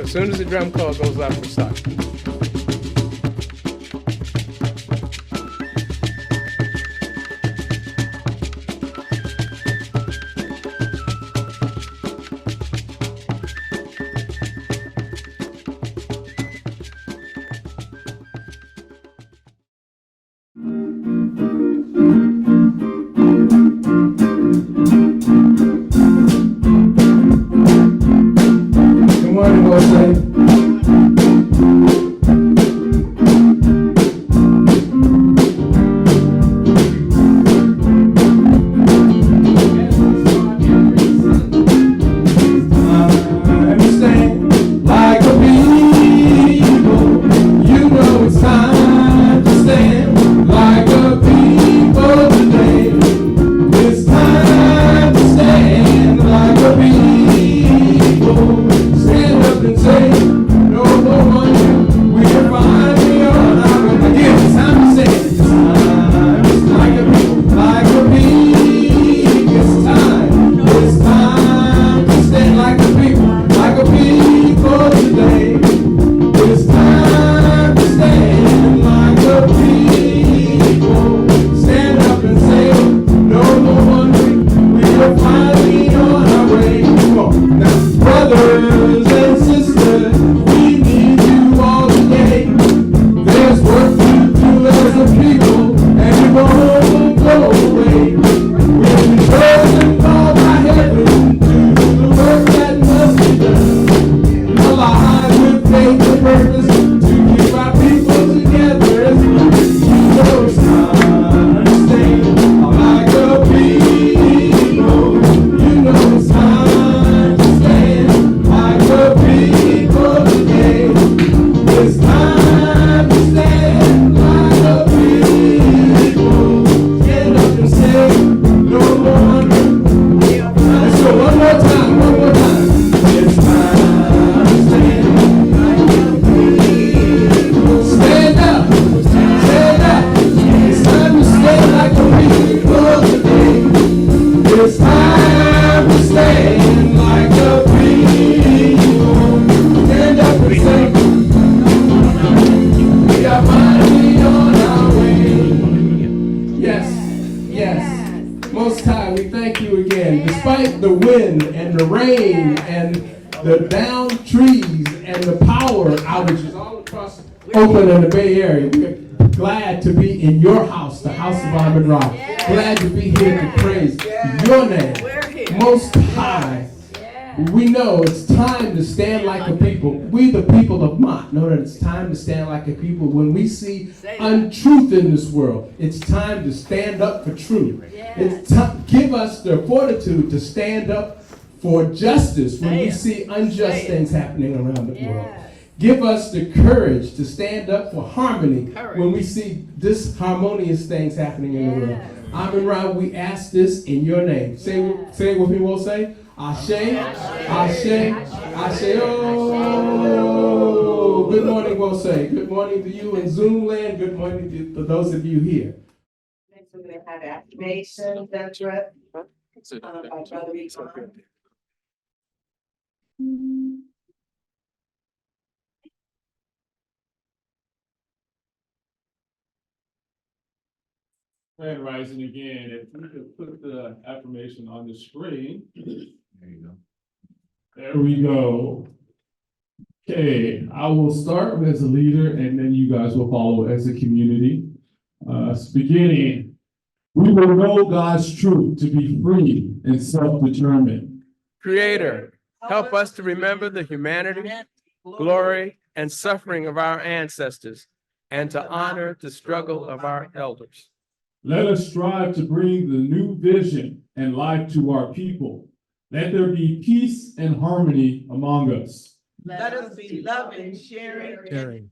as soon as the drum call goes off, we start. Good morning, Jose. Despite the wind and the rain and the downed trees and the power outages all across Oakland and the Bay Area, we're glad to be in your house, the house of Armin Rock. Glad to be here to praise your name, Most High. We know it's time to stand like a people. We, the people of Maat, know that it's time to stand like a people. When we see untruth in this world, it's time to stand up for truth. It's give us the fortitude to stand up for justice when we see unjust things happening around the world. Give us the courage to stand up for harmony when we see disharmonious things happening in the world. Armin Rock, we ask this in your name. Say it with me, we'll say. Ashe, Ashe, Ashe, oh. Good morning, we'll say. Good morning to you in Zoom land. Good morning to those of you here. Next, we're going to have activation that's read by Brother Yvonne. Hand rising again. If we could put the affirmation on the screen. There you go. There we go. Okay, I will start as a leader and then you guys will follow as a community. Beginning, we will know God's truth to be free and self-determined. Creator, help us to remember the humanity, glory, and suffering of our ancestors, and to honor the struggle of our elders. Let us strive to bring the new vision and life to our people. Let there be peace and harmony among us. Let us be loving, sharing.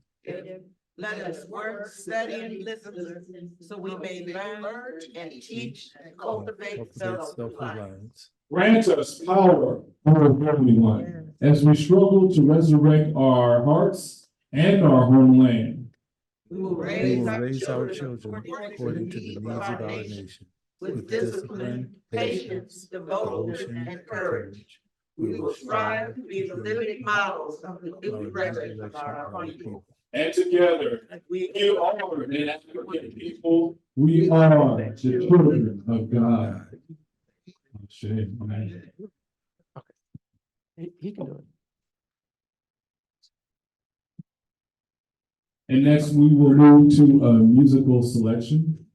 Let us work, study, and listen, so we may learn and teach and cultivate self-reliance. Grant us power, O Holy One, as we struggle to resurrect our hearts and our homeland. We will raise our children according to the needs of our nation, with discipline, patience, devotion, and courage. We will strive to be the living models of the new direction of our people. And together, We we are an African people. We are the children of God. Shame, man. He can do it. And next, we will move to a musical selection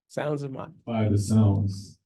Sounds of mine. by the sounds.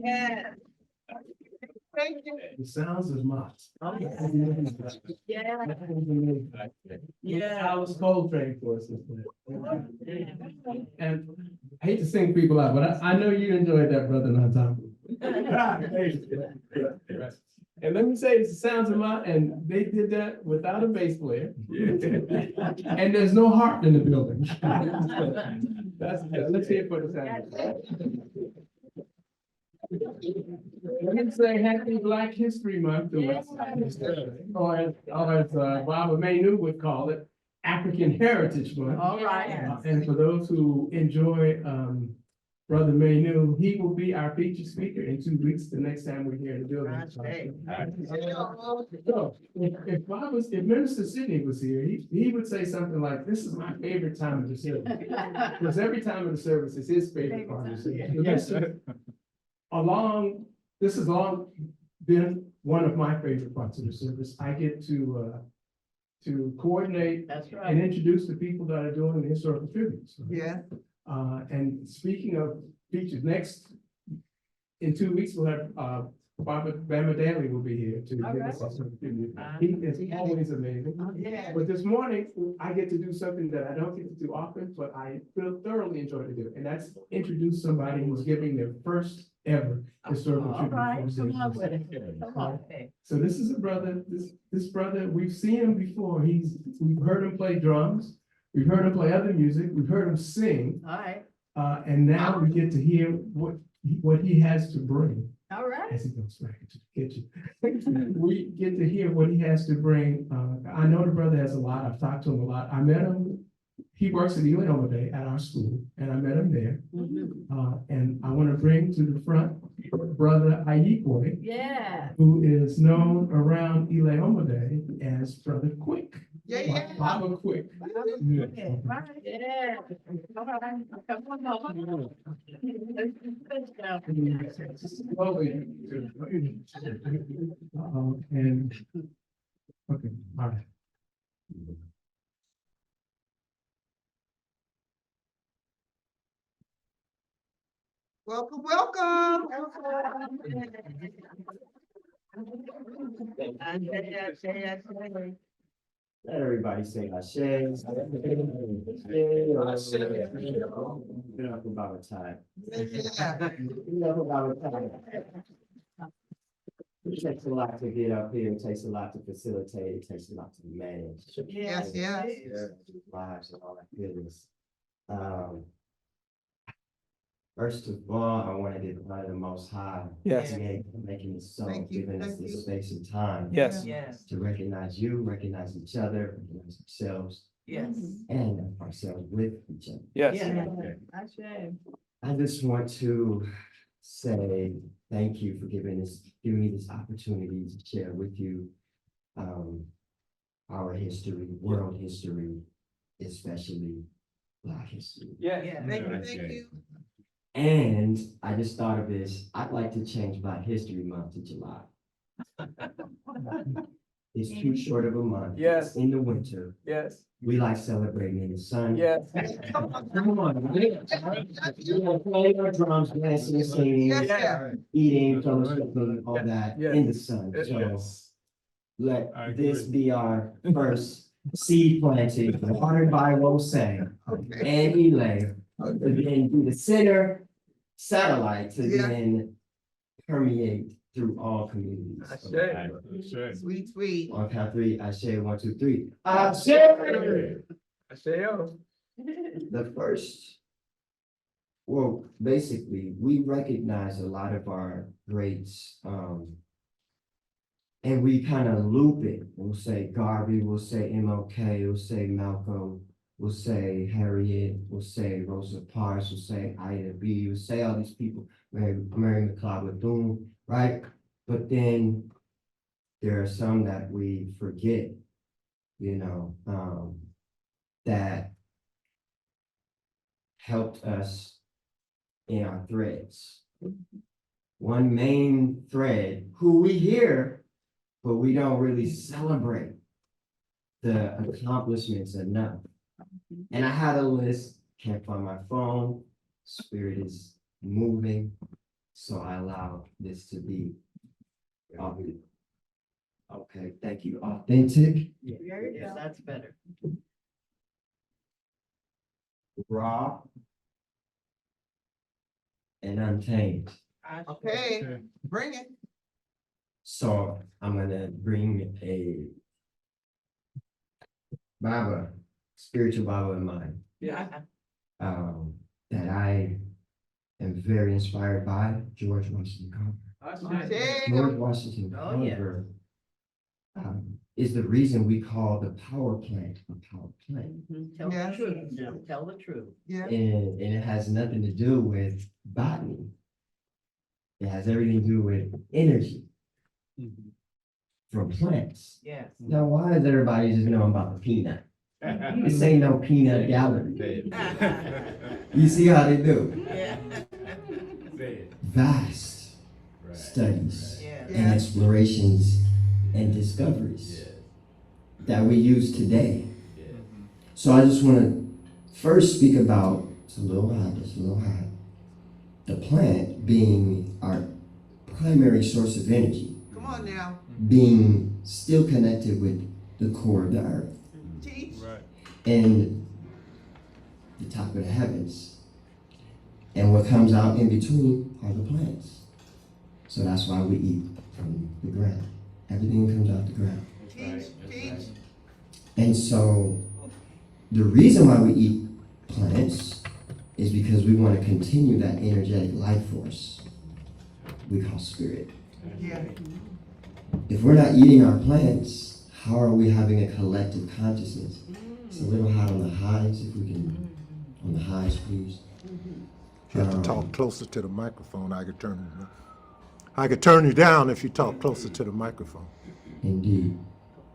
Yes. Thank you. The sounds of Maat. Oh, yeah. Yeah. I was Coltrane for us. And I hate to sing people out, but I know you enjoyed that, Brother Nantamu. And let me say, it's the sounds of Maat, and they did that without a bass player. And there's no harp in the building. Let's hear it for the sound. Let me say Happy Black History Month to us. Or as Baba Manu would call it, African Heritage Month. All right. And for those who enjoy Brother Manu, he will be our feature speaker in 2 weeks, the next time we're here in the building. So, if Minister Sidney was here, he would say something like, "This is my favorite time of the service." Because every time of the service is his favorite part of the service. Yes, This has long been one of my favorite parts of the service. I get to coordinate That's and right. introduce the people that are doing the historical tributes. Yeah. And speaking of features, in 2 weeks, we'll have, Robert Bama Daly will be here to give us some tribute. He is always amazing. Yeah. But this morning, I get to do something that I don't get to do often, but I thoroughly enjoy to do, and that's introduce somebody who's giving their first ever historical All tribute. right, from come on St. with Louis. it. Come on. So this is a brother, this brother, we've seen him before. We've heard him play drums, we've heard him play other music, we've heard him sing, All right. and now we get to hear what he has to bring. All right. As he goes back into the kitchen. We get to hear what he has to bring. I know the brother has a lot. I've talked to him a lot. I met him. He works at Ile Day at our school, and I met him there. And I want to bring to the front Brother Ayikwe, Yeah. who is known around Ile Day as Brother Quick. Yeah. Baba Quick. Yeah. Right. Yeah. All right. Come on, Mama. Slowly. And, okay, all right. Welcome, welcome. Let everybody say Ashe. Enough about time. Enough about time. It takes a lot to get up here, it takes a lot to facilitate, it takes a lot to manage. Yes. Lives and all that goodness. First of all, I want to give honor to the Most High. Yes. Again, for making it so, Thank you, giving us thank you. this space and time. Yes. Yes. To recognize you, recognize each other, recognize ourselves, Yes. and ourselves with each other. Yes. I just want to say thank you for giving me this opportunity to share with you our history, world history, especially Black history. Yeah. Thank you. And I just thought of this, I'd like to change Black History Month to July. It's too short of a month. Yes. It's in the winter. Yes. We like celebrating in the sun. Yes. Come on. We play our drums, dancing, singing, eating, fellowshipping, all that in the sun. So Yes. let I this agree. be our first seed planting, watered by Wose and Elay. To then be the center satellite to then permeate through all communities. Ashe. Sweet. On count three, I say 1, 2, 3. Ashe. Asheo. The first, well, basically, we recognize a lot of our greats, and we kind of loop it. We'll say Garvey, we'll say MLK, we'll say Malcolm, we'll say Harriet, we'll say Rosa Parks, we'll say Ida B, we'll say all these people, Mary McLeod Bethune, right? But then there are some that we forget, that helped us in our threads. One main thread, who we hear, but we don't really celebrate the accomplishments enough. And I had a list, can't find my phone, spirit is moving. So I allow this to be. Okay, thank you. Authentic, Yeah, that's better. raw, and untamed. Okay, bring it. So I'm gonna bring a Baba, spiritual Baba in mind, Yeah. that I am very inspired by, George Washington Carver. George Washington Oh, yeah. Carver is the reason we call the power plant a power plant. Tell the truth now, tell the truth. Yeah. And it has nothing to do with botany. It has everything to do with energy from plants. Yes. Now, why does everybody just know about the peanut? This ain't no peanut gallery. You see how they do? Yeah. Vast studies Yeah. and explorations and discoveries that we use today. So I just want to first speak about, it's a little high, the plant being our primary source of energy, Come on now. being still connected with the core of the earth Teach. and the top of the heavens. And what comes out in between are the plants. So that's why we eat from the ground. Everything comes out the ground. Teach. And so the reason why we eat plants is because we want to continue that energetic life force we call spirit. Yeah. If we're not eating our plants, how are we having a collective consciousness? It's a little hot on the highs, if we can, on the highs, please. You have to talk closer to the microphone. I could turn you down if you talk closer to the microphone. Indeed,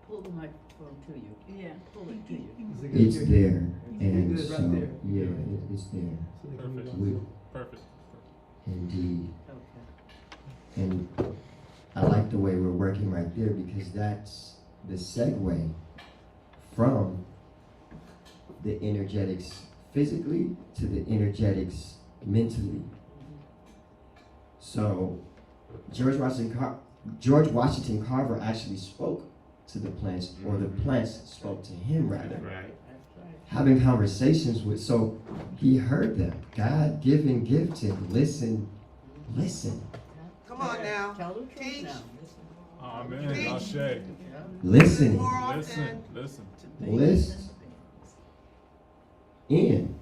Pull the microphone to you. Yeah, pull it to you. it's there, and Good, right so, there. yeah, it's there. Perfect. We- Perfect. Indeed. Okay. And I like the way we're working right there because that's the segue from the energetics physically to the energetics mentally. So George Washington Carver actually spoke to the plants, or the plants spoke to him rather. Right. Having conversations with, so he heard them. God-given gift to him. Listen. Come on now. Tell the truth now. Amen. Teach. Ashe. Listening. More often. Listen. List in.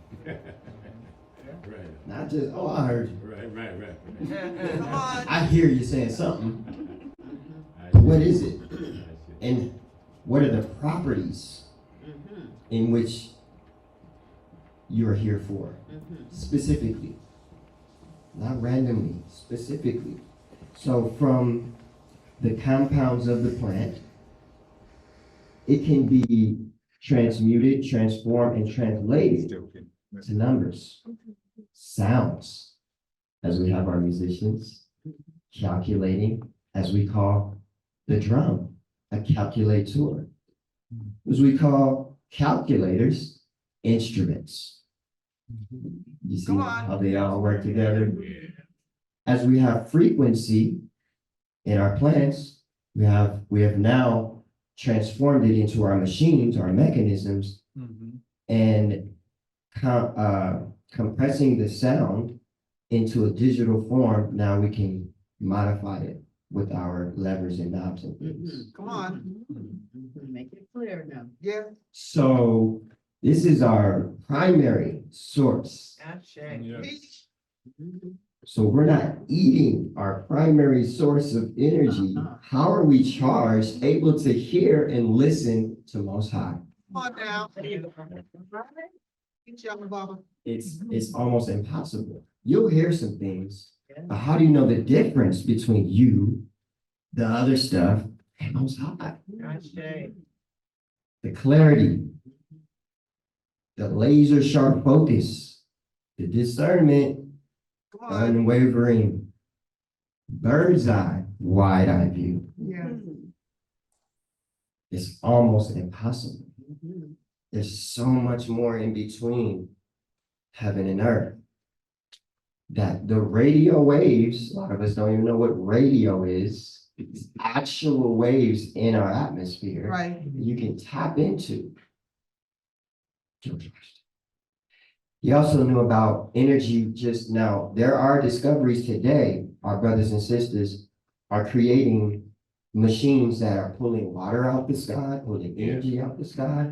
Not just, oh, I heard you. Come on. I hear you saying something. But what is it? And what are the properties in which you are here for? Specifically. Not randomly, specifically. So from the compounds of the plant, it can be transmuted, transformed, and translated to numbers, sounds, as we have our musicians, calculating, as we call the drum, a calculator, as we call calculators, instruments. You see Come on. how they all work together? As we have frequency in our plants, we have now transformed it into our machines, our mechanisms, and compressing the sound into a digital form. Now we can modify it with our levers and knobs and things. Come on. Make it clear now. Yeah. So this is our primary source. Ashe. Yes. Teach. So we're not eating our primary source of energy. How are we charged, able to hear and listen to Most High? Come on now. Teach young Baba. It's almost impossible. You'll hear some things, but how do you know the difference between you, the other stuff, and Most High? Ashe. The clarity, the laser sharp focus, the discernment, Come on. unwavering, bird's eye, wide eye view. Yeah. It's almost impossible. There's so much more in between heaven and earth. that the radio waves, a lot of us don't even know what radio is. It's actual waves in our atmosphere. Right. You can tap into. George Washington. He also knew about energy just now. There are discoveries today, our brothers and sisters are creating machines that are pulling water out the sky, pulling energy out the sky,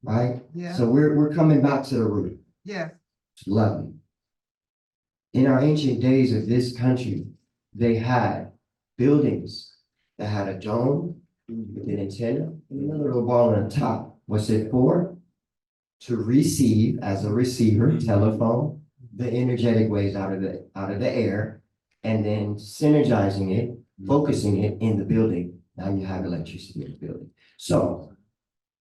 right? Yeah, So we're coming back to the root. yeah. It's lovely. In our ancient days of this country, they had buildings that had a dome with an antenna and a little ball on the top. What's it for? To receive, as a receiver, telephone, the energetic waves out of the air, and then synergizing it, focusing it in the building. Now you have electricity in the building. So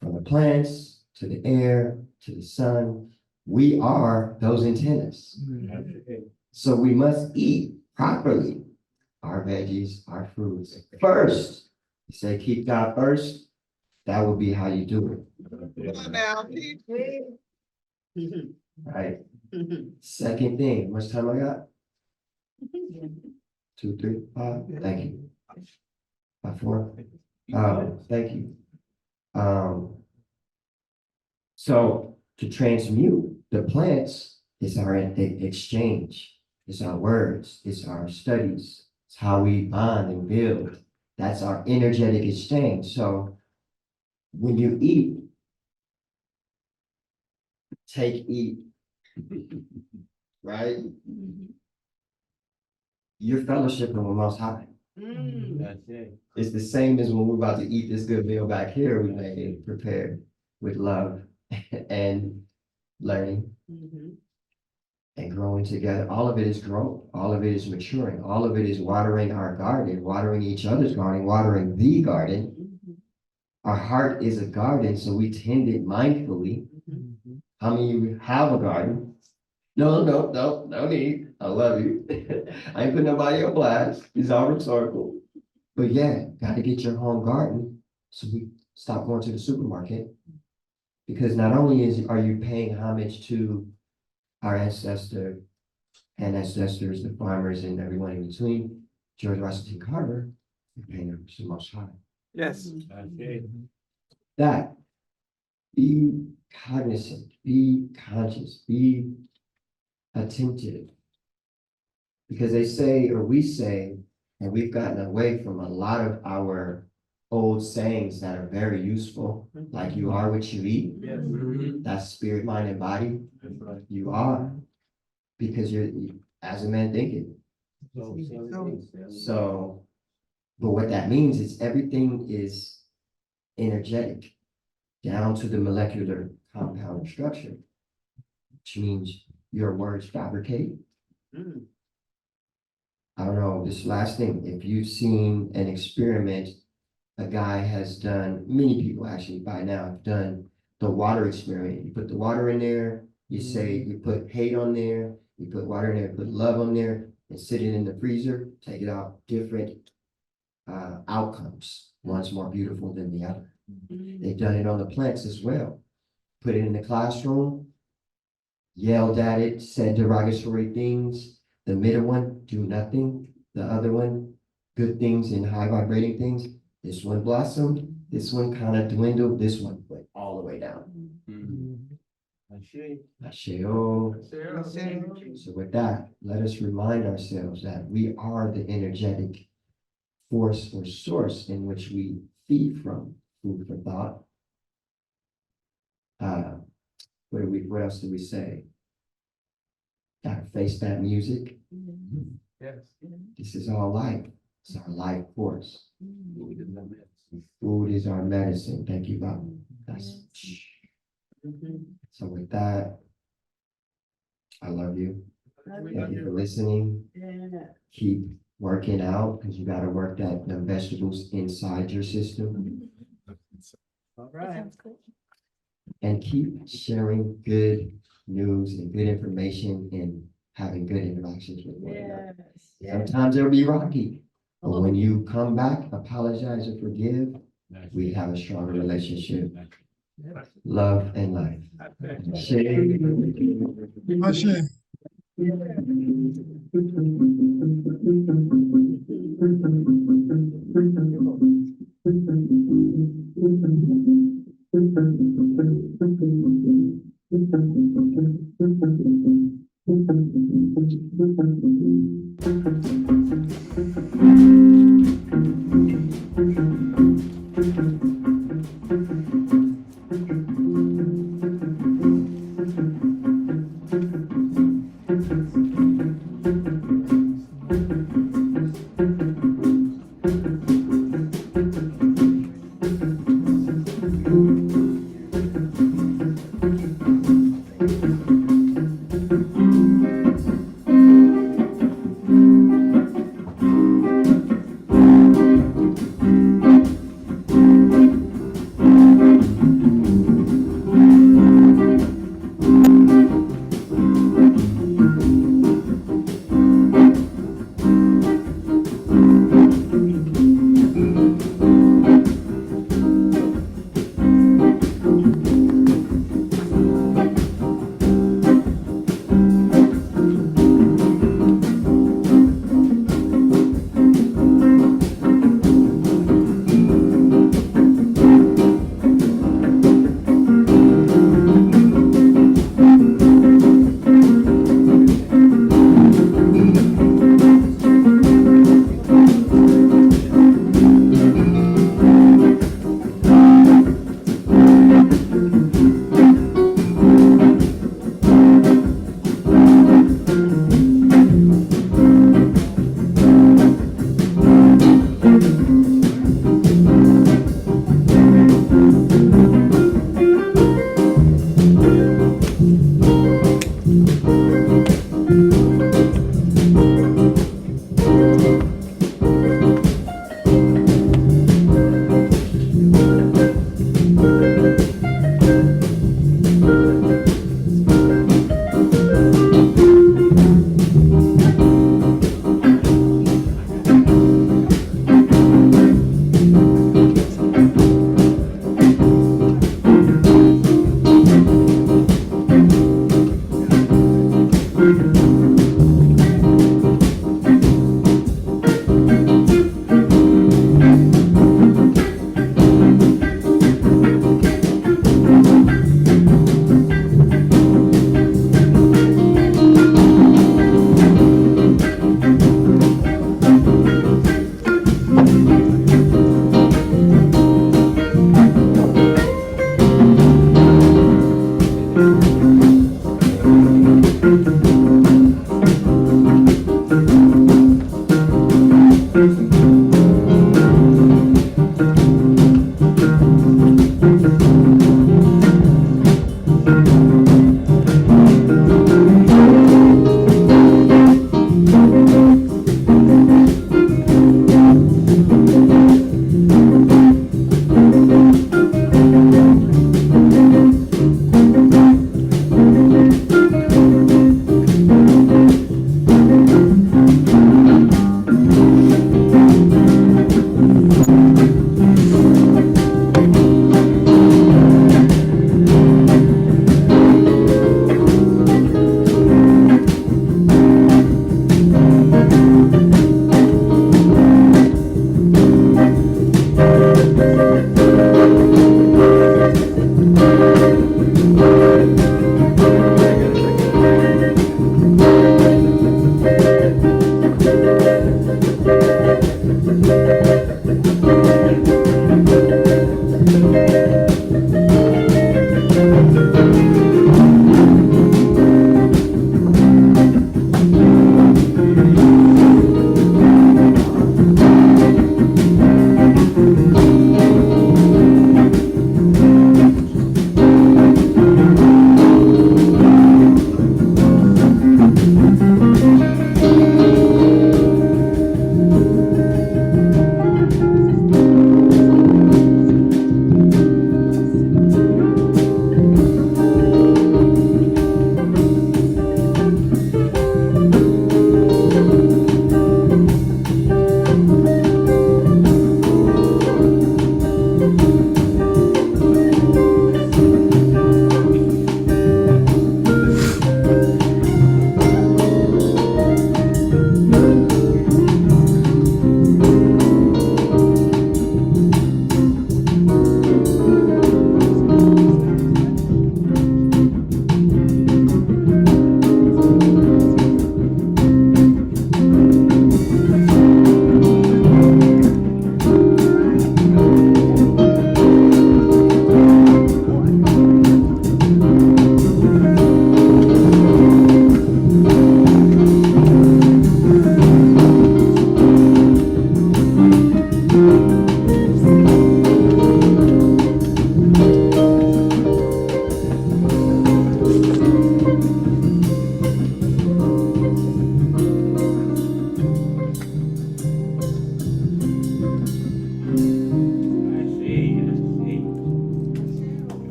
from the plants to the air to the sun, we are those antennas. So we must eat properly our veggies, our fruits first. You say keep God first, that would be how you do it. Come on now. Right? Second thing, how much time I got? 2, 3, 5, thank you. 5, 4, thank you. So to transmute the plants is our exchange, it's our words, it's our studies, it's how we bond and build. That's our energetic exchange. So when you eat, eat, right? You're fellowshipping with Most High. It's the same as when we're about to eat this good meal back here, we made it prepared with love and learning and growing together. All of it is growth. All of it is maturing. All of it is watering our garden, watering each other's garden, watering the garden. Our heart is a garden, so we tend it mindfully. How many of you have a garden? No need. I love you. I ain't putting nobody on blast. It's all rhetorical. But yeah, gotta get your home garden so we stop going to the supermarket. Because not only are you paying homage to our ancestors, the farmers, and everyone in between, George Washington Carver, you're paying homage to the Most High. Yes. That, be cognizant, be conscious, be attentive. Because they say, or we say, and we've gotten away from a lot of our old sayings that are very useful, like you are what you eat. That's spirit, mind, and body. You are, because you're as a man thinking. So, but what that means is everything is energetic, down to the molecular compound structure, which means your words fabricate. I don't know, this last thing, if you've seen an experiment, a guy has done, many people actually by now have done the water experiment. You put the water in there, you say, you put hate on there, you put water in there, put love on there, and sit it in the freezer, take it out, different outcomes. One's more beautiful than the other. They've done it on the plants as well. Put it in the classroom, yelled at it, said derogatory things. The middle one, do nothing. The other one, good things and high vibrating things. This one blossomed, this one kind of dwindled, this one went all the way down. Asheo. So with that, let us remind ourselves that we are the energetic force or source in which we feed from. Food for thought. What else do we say? Gotta face that music. Yes. This is all life. It's our life force. Food is our medicine. Thank you, Bob. So with that, I love you. Thank you for listening. Keep working out because you gotta work the vegetables inside your system. All right. And keep sharing good news and good information and having good interactions with one another. Sometimes it'll be rocky, but when you come back, apologize and forgive, we have a stronger relationship. Love and life. Share.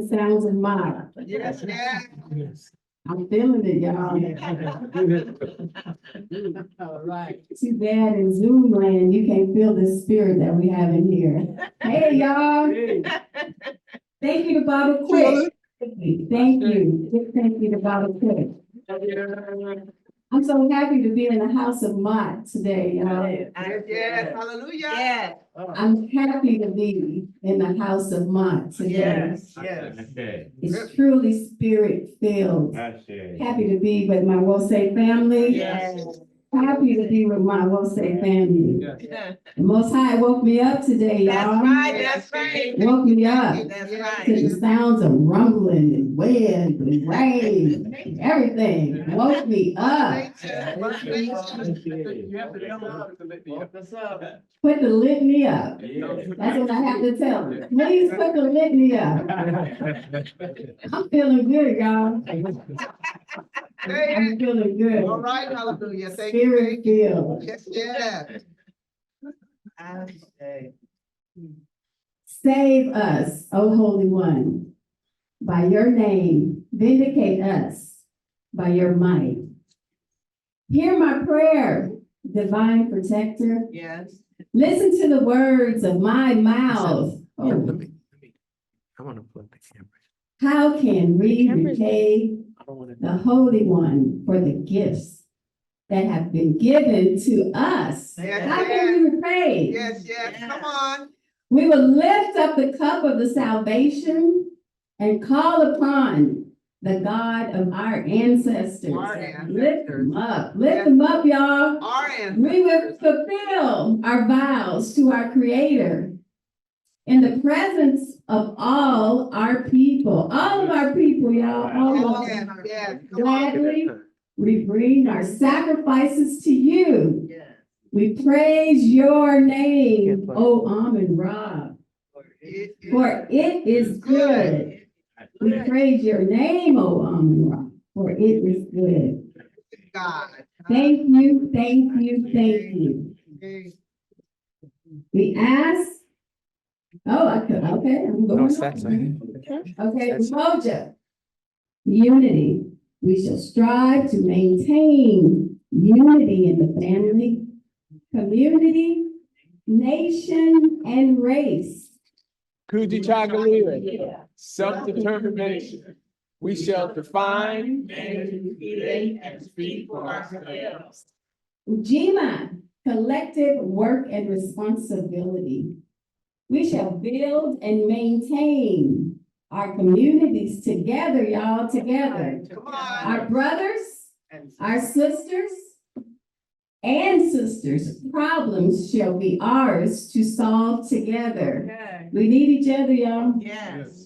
the sounds of Maat. Yes, yes. I'm feeling it, y'all. All right. Too bad in Zoom land, you can't feel the spirit that we have in here. Hey, y'all. Thank you to Bobby Quick. Thank you. Big thank you to Bobby Quick. I'm so happy to be in the house of Maat today, y'all. Yes, hallelujah. Yes. I'm happy to be in the house of Maat today. Yes, yes. It's truly spirit filled. Happy to be with my Wosay family. Yes. Happy to be with my Wosay family. The Most High woke me up today, y'all. That's right, that's right. Woke me up That's to right. the sounds of rumbling and wind and rain and everything. Woke me up. Put the litany up. That's what I have to tell them. Please put the litany up. I'm feeling good, y'all. I'm feeling good. All right, hallelujah. Thank Spirit you. filled. Yes, yes. Save us, O Holy One, by your name. Vindicate us by your might. Hear my prayer, divine protector. Yes. Listen to the words of my mouth. Oh, I want to plug the camera. how can we repay I don't want to. the Holy One for the gifts that have been given to us? Yes, How can we repay? Yes, yes. Come on. We will lift up the cup of the salvation and call upon the God of our ancestors. Our ancestors. Lift them up. Lift them up, y'all. Our We will ancestors. fulfill our vows to our Creator in the presence of all our people. All of our people, y'all. All of Yes, them. yes. Come on. Gladly, we bring our sacrifices to you. Yes. We praise your name, O Amun Ra, for it is good. We praise your name, O Amun Ra, for it is good. God. Thank you, thank you, thank you. We ask, oh, I could, okay, I'm going. Okay, Moja, unity. We shall strive to maintain unity in the family, community, nation, and race. Kujichagulia, self-determination. We shall define and create and speak for ourselves. Ujima, collective work and responsibility. We shall build and maintain our communities together, y'all, together. Come on. Our brothers, our sisters, and sisters, problems shall be ours to solve together. Okay. We need each other, y'all. Yes.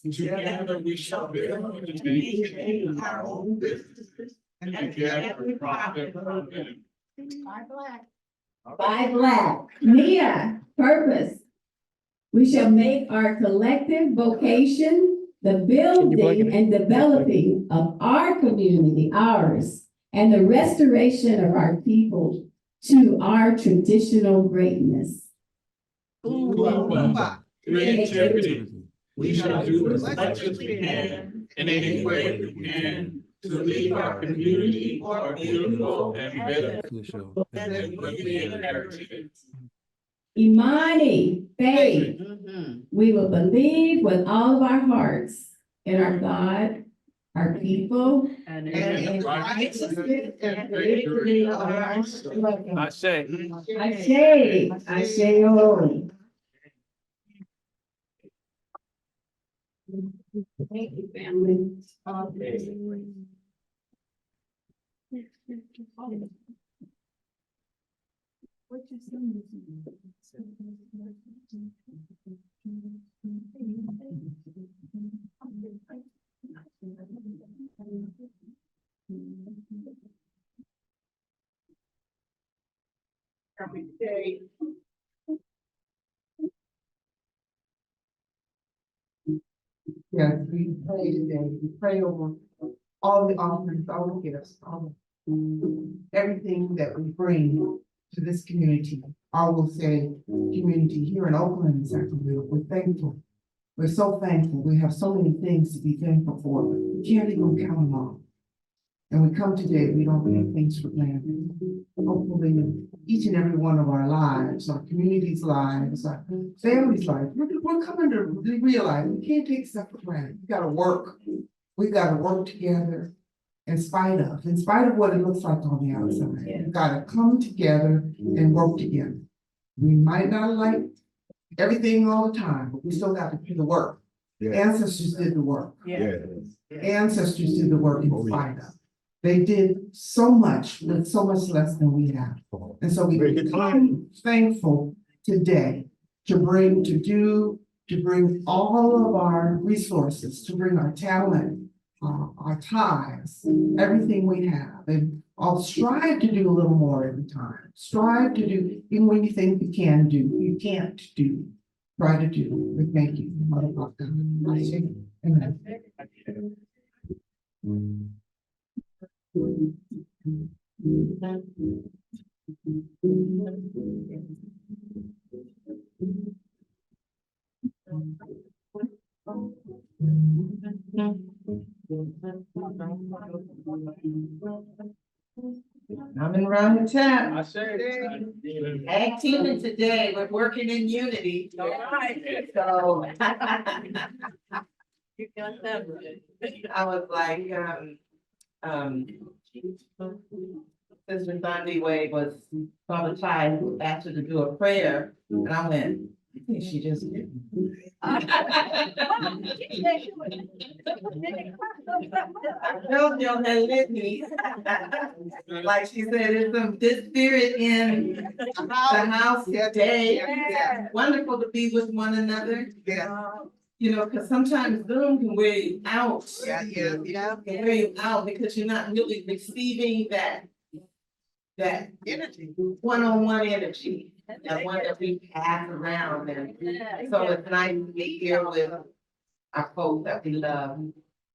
Together we shall build and maintain our own businesses, and together we profit from them. By Black, Nia, purpose. We shall make our collective vocation the building and developing of our community, ours, and the restoration of our people to our traditional greatness. Creativity. We shall do as much as we can, in any way we can, to leave our community more beautiful and better than we inherited. Imani, faith. We will believe with all of our hearts in our God, our people, And in righteousness and victory of our I say. I say, oh. Thank you, family. every day. Yes, we pray today. We pray over all the offerings, all the gifts, everything that we bring to this community. I will say, community here in Oakland, Sacramento, we're thankful. We're so thankful. We have so many things to be thankful for. We can't even count them all. And we come today, we don't take things for granted. Hopefully, in each and every one of our lives, our community's lives, our family's lives, we're coming to realize we can't take stuff for granted. We gotta work. We gotta work together in spite of what it looks like on the outside. We gotta come together and work together. We might not like everything all the time, but we still got to do the work. Ancestors did the work. Ancestors did the work in spite of. They did so much with so much less than we have. And so we become thankful today to bring all of our resources, to bring our talent, our ties, everything we have. And I'll strive to do a little more every time. Strive to do, even when you think you can do, you can't do. Try to do. We thank you. Amen. Coming around the town. I say. Acting today, we're working in unity. All right. So. You got that right. I was like, Sister Sunday Way was Father Ty asked her to do a prayer, and I went, I think she just did. I told y'all that lit me. Like she said, there's some good spirit in the house today. Wonderful to be with one another. You know, because sometimes Zoom can wear you out. Can wear you out because you're not really receiving that energy, one-on-one energy, that one that we pass around. And so it's nice to be here with our folks that we love.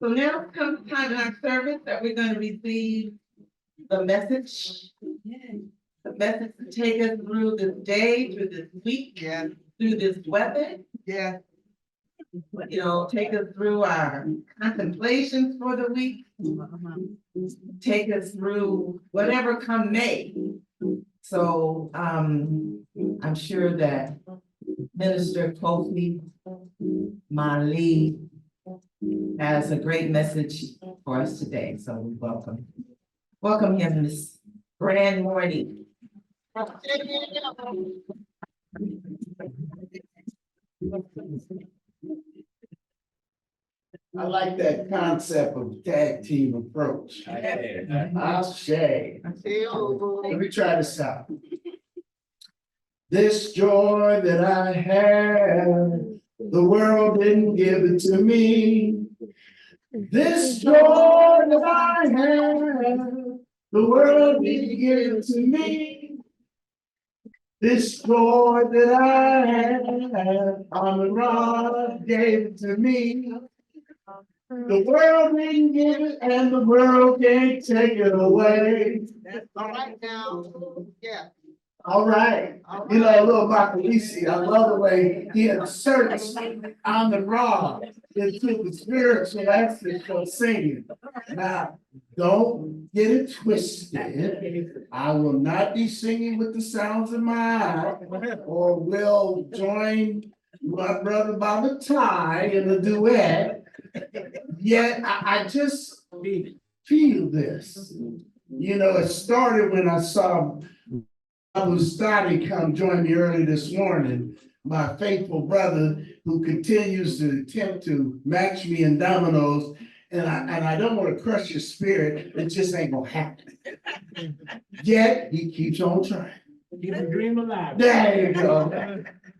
So now comes the time in our service that we're going to receive the message. The message to take us through this day, through this week, through this weather. You know, take us through our contemplations for the week. Take us through whatever come May. So I'm sure that Minister Kofi Mali has a great message for us today. So we welcome him this grand morning. I like that concept of tag team approach. I'll say. Let me try this out. This joy that I have, the world didn't give it to me. This joy that I have, the world didn't give it to me. This joy that I have, on the rod gave it to me. The world didn't give it and the world can't take it away. That's all right now. All right. You know, little Makalisi, I love the way he inserts on the rod into the spiritual aspect of singing. Now, don't get it twisted. I will not be singing with the sounds of my eye, or will join my brother Baba Ty in a duet. Yet I just feel this. You know, it started when I saw Abu Study come join me early this morning, my faithful brother who continues to attempt to match me in dominoes. And I don't want to crush your spirit, it just ain't gonna happen. Yet he keeps on trying. Keep the dream alive. There you go.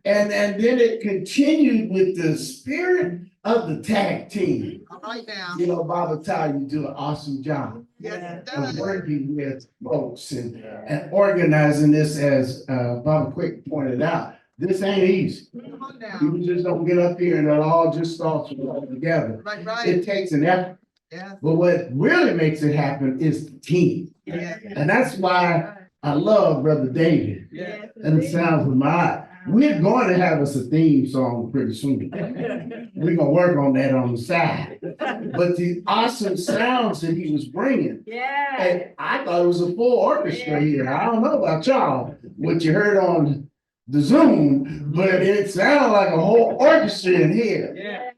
And then it continued with the spirit of the tag team. All right now. You know, Baba Ty, you do an awesome job Yes, it of does. working with folks and organizing this, as Baba Quick pointed out. This ain't easy. Come on now. People just don't get up here and it all just starts together. Right. It takes an effort. Yeah. But what really makes it happen is the team. Yeah. And that's why I love Brother David Yes. and the sounds of Maat. We're going to have us a theme song pretty soon. We're gonna work on that on the side. But the awesome sounds that he was bringing, Yeah. and I thought it was a full orchestra here. I don't know about y'all, what you heard on the Zoom, but it sounded like a whole orchestra in here. Yeah.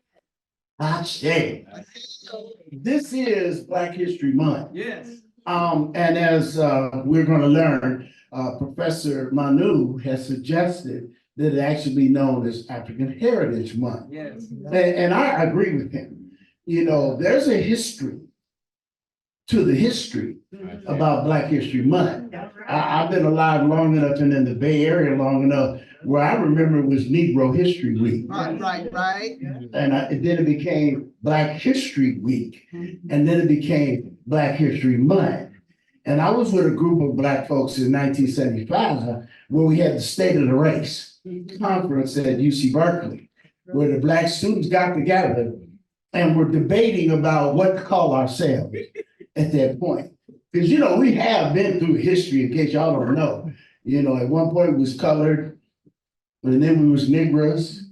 I say, this is Black History Month. Yes. And as we're gonna learn, Professor Manu has suggested that it actually be known as African Heritage Month. Yes. And I agree with him. You know, there's a history to the history about Black History Month. I've been alive long enough and in the Bay Area long enough where I remember it was Negro History Week. Right. And then it became Black History Week, and then it became Black History Month. And I was with a group of Black folks in 1975 where we had the State of the Race conference at UC Berkeley, where the Black students got together and were debating about what to call ourselves at that point. Because, you know, we have been through history, in case y'all don't know. You know, at one point it was colored, and then we was Negroes.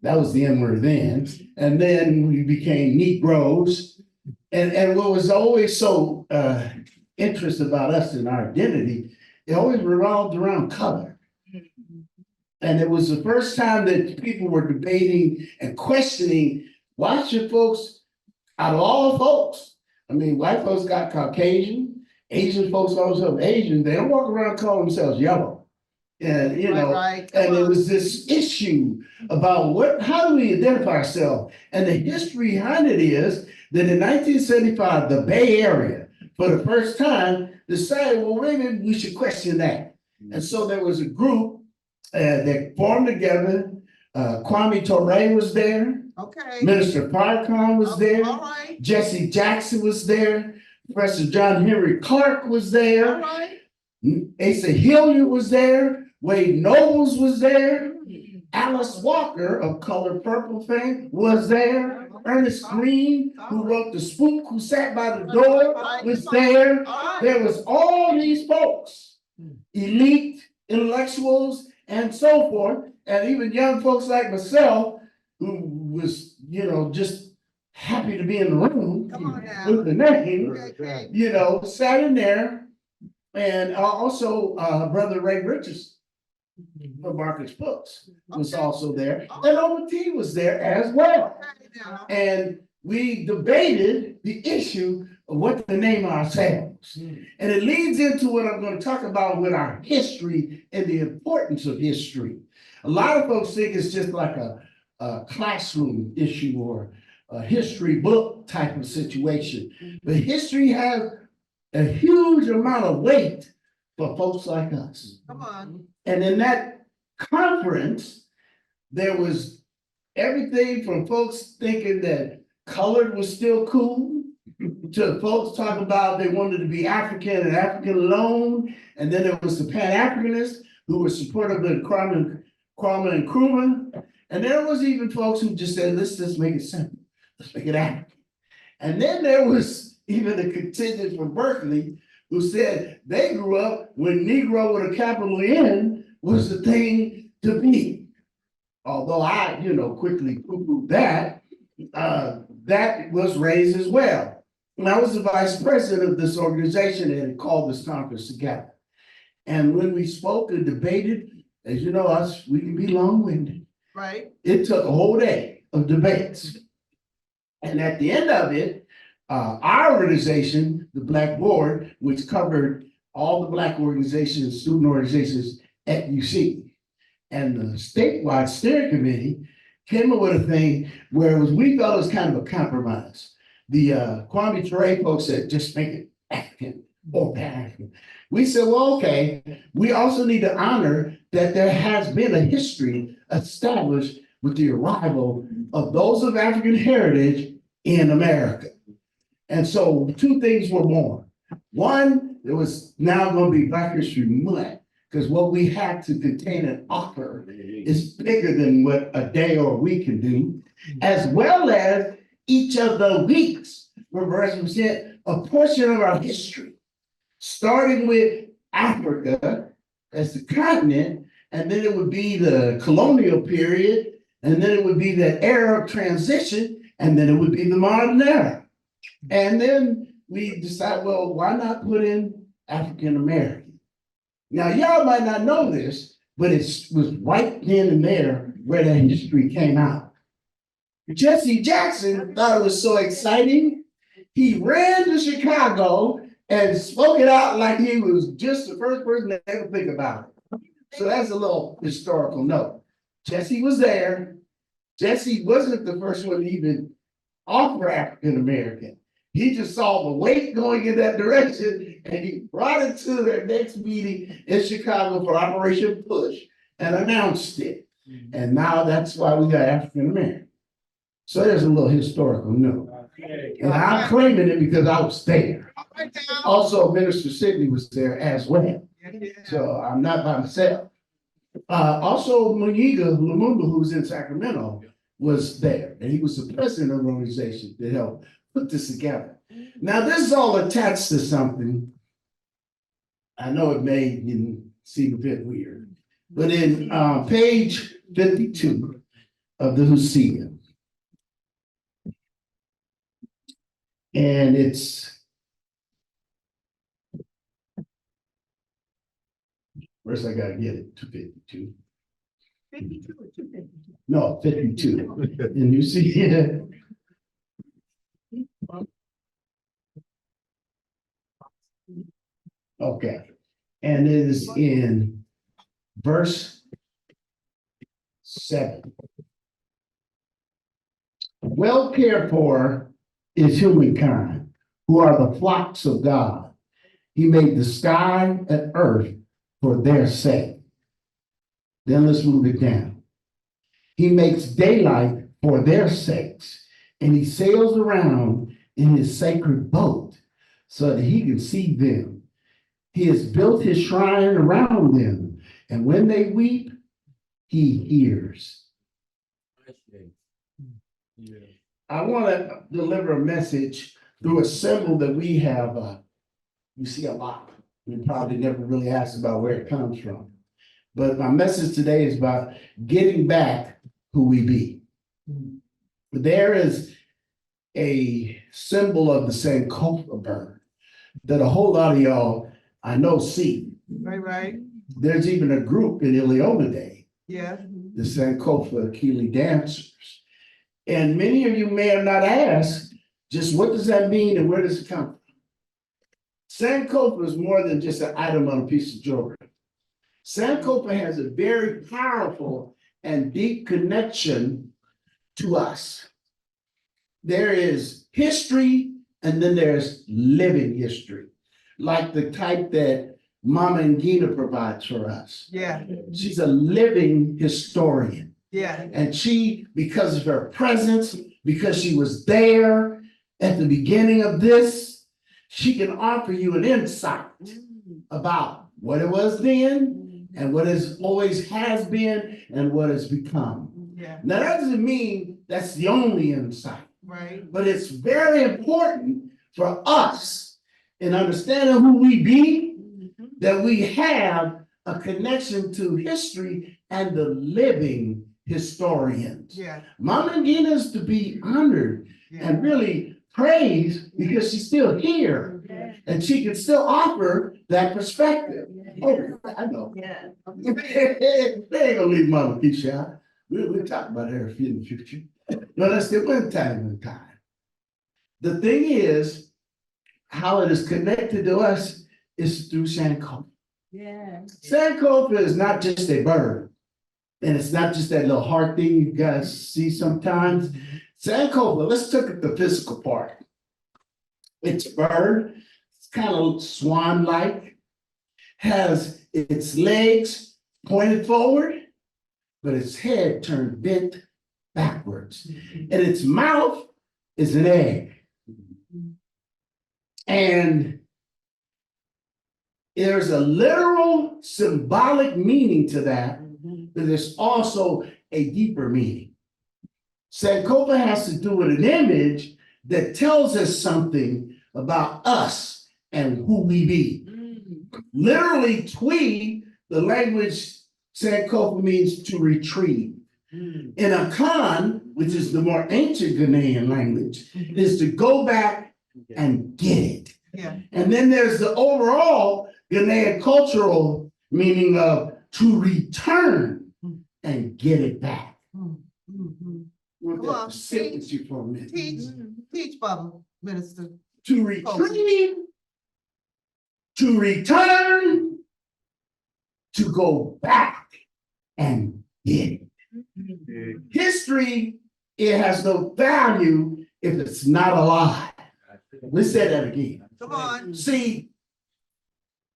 That was the N-word then. And then we became Negroes. And what was always so interesting about us and our identity, it always revolved around color. And it was the first time that people were debating and questioning, why should folks, out of all folks, I mean, white folks got Caucasian, Asian folks also Asian, they don't walk around calling themselves yellow. And, you know, Right. and it was this issue about how do we identify ourselves? And the history behind it is that in 1975, the Bay Area, for the first time, decided, well, maybe we should question that. And so there was a group that formed together. Kwame Ture was there. Okay. Minister Farrakhan was there. All right. Jesse Jackson was there. Professor John Henry Clark was there. All right. Asa Hilliard was there. Wade Nobles was there. Alice Walker of Color Purple fame was there. Ernest Green, who wrote The Spook, who sat by the door, was there. There was all these folks, elite intellectuals and so forth, and even young folks like myself, who was, you know, just happy to be in the room with the name, you know, sat in there. And also Brother Ray Richardson from Marcus Books was also there. And Oma T was there as well. And we debated the issue of what to name ourselves. And it leads into what I'm going to talk about with our history and the importance of history. A lot of folks think it's just like a classroom issue or a history book type of situation. But history has a huge amount of weight for folks like us. Come on. And in that conference, there was everything from folks thinking that colored was still cool, to folks talking about they wanted to be African and African alone. And then there was the Pan-Africanists who were supportive of Kwame and Nkrumah. And there was even folks who just said, let's just make it simple. Let's make it African. And then there was even a contingent from Berkeley who said they grew up when Negro with a capital N was the thing to be. Although I, you know, quickly poo-pooed that, that was raised as well. And I was the vice president of this organization and had called this conference together. And when we spoke and debated, as you know, we can be long-winded. Right. It took a whole day of debates. And at the end of it, our organization, the Black Board, which covered all the Black organizations, student organizations at UC, and the statewide steering committee came up with a thing where we felt it was kind of a compromise. The Kwame Ture folks said, just make it African or Pan-African. We said, well, okay, we also need to honor that there has been a history established with the arrival of those of African heritage in America. And so two things were born. One, it was now going to be Black History Month, because what we had to contain and offer is bigger than what a day or a week can do, as well as each of the weeks will represent a portion of our history, starting with Africa. Africa as the continent, and then it would be the colonial period, and then it would be the era of transition, and then it would be the modern era. And then we decide, well, why not put in African American? Now, y'all might not know this, but it was right then and there where that history came out. Jesse Jackson thought it was so exciting, he ran to Chicago and spoke it out like he was just the first person to ever think about it. So that's a little historical note. Jesse was there. Jesse wasn't the first one to even offer African American. He just saw the weight going in that direction and he brought it to their next meeting in Chicago for Operation Push and announced it. And now that's why we got African American. So there's a little historical note. And I'm claiming it because I was there. Also, Minister Sidney was there as well. So I'm not by myself. Also, Muniga Lumumba, who's in Sacramento, was there. And he was the president of the organization that helped put this together. Now, this is all attached to something. I know it may seem a bit weird, but in page 52 of the Hosea, and it's first I gotta get it to 52. 52 or 252? No, 52. And you see it. Okay, and it is in verse 7. Well cared for is humankind, who are the flocks of God. He made the sky and earth for their sake. Then let's move it down. He makes daylight for their sakes, and he sails around in his sacred boat so that he can see them. He has built his shrine around them, and when they weep, he hears. I want to deliver a message through a symbol that we have, you see a lot. We probably never really asked about where it comes from. But my message today is about getting back who we be. There is a symbol of the Sankofa bird that a whole lot of y'all I know see. Right. There's even a group in Iliomade, Yeah. the Sankofa Akili dancers. And many of you may have not asked, just what does that mean and where does it come from? Sankofa is more than just an item on a piece of jewelry. Sankofa has a very powerful and deep connection to us. There is history and then there's living history, like the type that Mama Ngina provides for us. Yeah. She's a living historian. Yeah. And she, because of her presence, because she was there at the beginning of this, she can offer you an insight about what it was then and what it always has been and what it's become. Yeah. Now, that doesn't mean that's the only insight, Right. but it's very important for us in understanding who we be, that we have a connection to history and the living historians. Yeah. Mama Ngina is to be honored and really praised because she's still here and she can still offer that perspective. Oh, I know. Yeah. They ain't gonna leave Mama Keisha out. We'll talk about her in the future. No, that's the one time. The thing is, how it is connected to us is through Sankofa. Yeah. Sankofa is not just a bird. And it's not just that little heart thing you guys see sometimes. Sankofa, let's look at the physical part. It's a bird, it's kind of swan-like, has its legs pointed forward, but its head turned bent backwards. And its mouth is an egg. And there's a literal symbolic meaning to that, but there's also a deeper meaning. Sankofa has to do with an image that tells us something about us and who we be. Literally, Twi, the language Sankofa means to retrieve. In Akan, which is the more ancient Ghanaian language, is to go back and get it. Yeah. And then there's the overall Ghanaian cultural meaning of to return and get it back. Want that to sit with you for a minute. Teach, Bubba, Minister. To retrieve, to return, to go back and get it. History, it has no value if it's not alive. Let's say that again. Come on. See,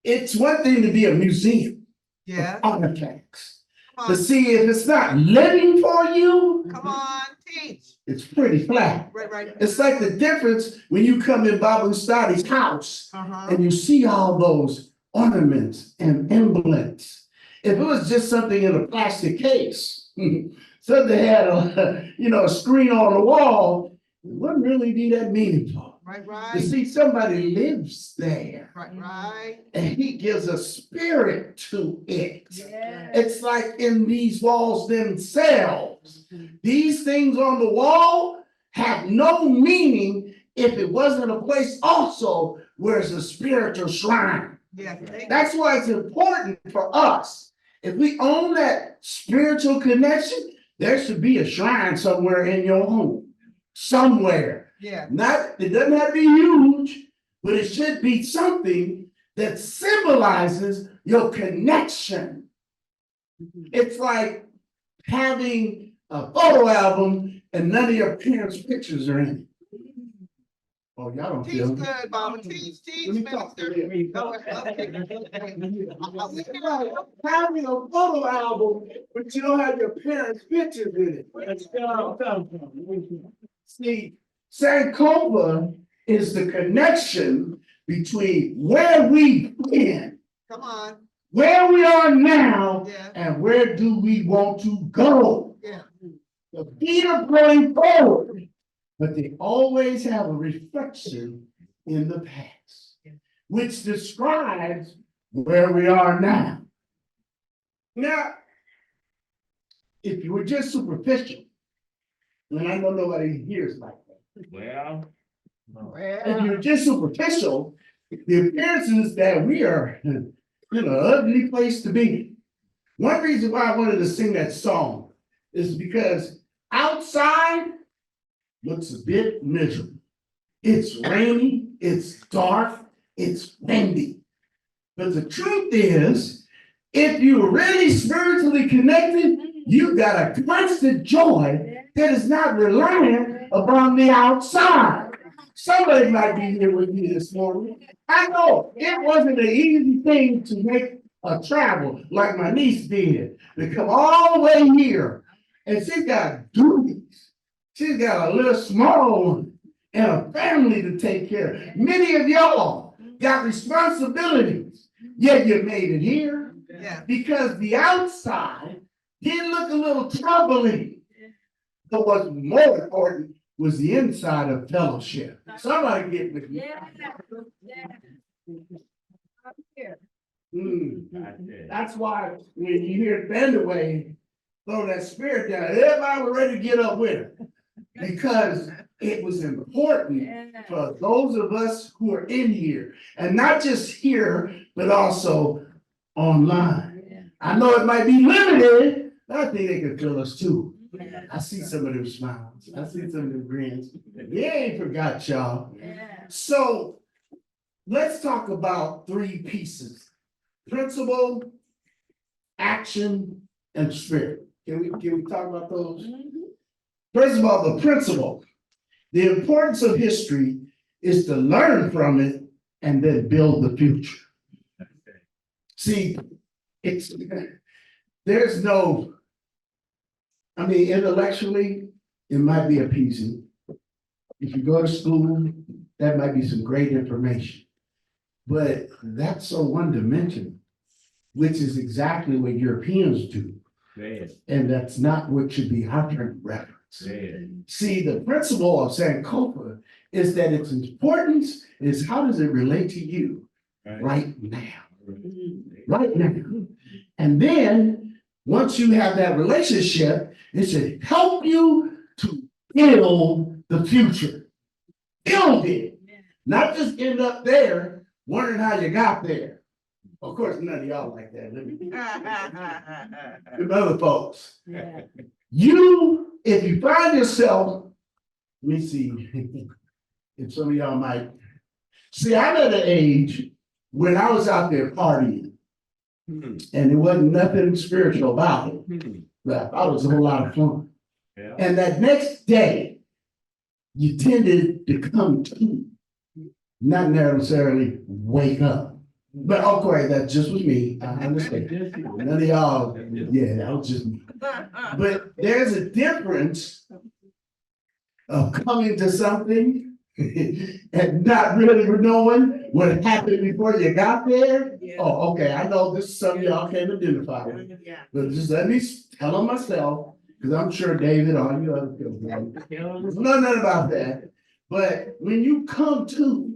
it's one thing to be a museum Yeah. of artifacts. Come But on. see, if it's not living for you, Come on, teach. it's pretty flat. Right. It's like the difference when you come in Babu Stadi's house and you see all those ornaments and emblems. If it was just something in a plastic case, something had a screen on the wall, it wouldn't really be that meaningful. Right. You see, somebody lives there Right. and he gives a spirit to it. Yeah. It's like in these walls themselves. These things on the wall have no meaning if it wasn't a place also where it's a spiritual shrine. Yeah. That's why it's important for us. If we own that spiritual connection, there should be a shrine somewhere in your home. Somewhere. Yeah. It doesn't have to be huge, but it should be something that symbolizes your connection. It's like having a photo album and none of your parents' pictures are in it. Oh, y'all don't Teach feel me. good, Baba. Teach, Let me talk to you. Having a photo album, but you don't have your parents' pictures in it. See, Sankofa is the connection between where we've been, Come on. where we are now, Yeah. and where do we want to go. Yeah. The feet are going forward, but they always have a reflection in the past, which describes where we are now. Now, if you were just superficial, and I know nobody here is like that. Well. If you're just superficial, the appearance is that we are in an ugly place to be. One reason why I wanted to sing that song is because outside looks a bit miserable. It's rainy, it's dark, it's windy. But the truth is, if you're really spiritually connected, you got a constant joy that is not reliant upon the outside. Somebody might be here with me this morning. I know it wasn't an easy thing to make a travel like my niece did, to come all the way here. And she's got duties. She's got a little small one and a family to take care of. Many of y'all got responsibilities, yet you made it here. Yeah. Because the outside did look a little troubling. But what's more important was the inside of fellowship. Somebody get with me. That's why when you hear Bandaway throw that spirit down, everybody was ready to get up with it. Because it was important for those of us who are in here, and not just here, but also online. I know it might be limited, but I think they can feel us too. I see some of them smiles. I see some of them grins. They ain't forgot y'all. So let's talk about three pieces: principle, action, and spirit. Can we talk about those? First of all, the principle. The importance of history is to learn from it and then build the future. See, there's no, intellectually, it might be appeasing. If you go to school, that might be some great information. But that's so one-dimensional, which is exactly what Europeans do. And that's not what should be our term of reference. See, the principle of Sankofa is that its importance is how does it relate to you right now? Right now. And then, once you have that relationship, it should help you to build the future. Build it. Not just end up there wondering how you got there. Of course, none of y'all like that. Let me. Them other folks. You, if you find yourself, let me see, if some of y'all might. See, I'm at an age when I was out there partying, and there wasn't nothing spiritual about it. But I thought it was a whole lot of fun. And that next day, you tended to come to, not necessarily wake up. But okay, that just was me. I understand. None of y'all, yeah, that was just me. But there's a difference of coming to something and not really knowing what happened before you got there. Oh, okay, I know this is something y'all can't identify with. But just let me tell them myself, because I'm sure David, all you other people, nothing about that. But when you come to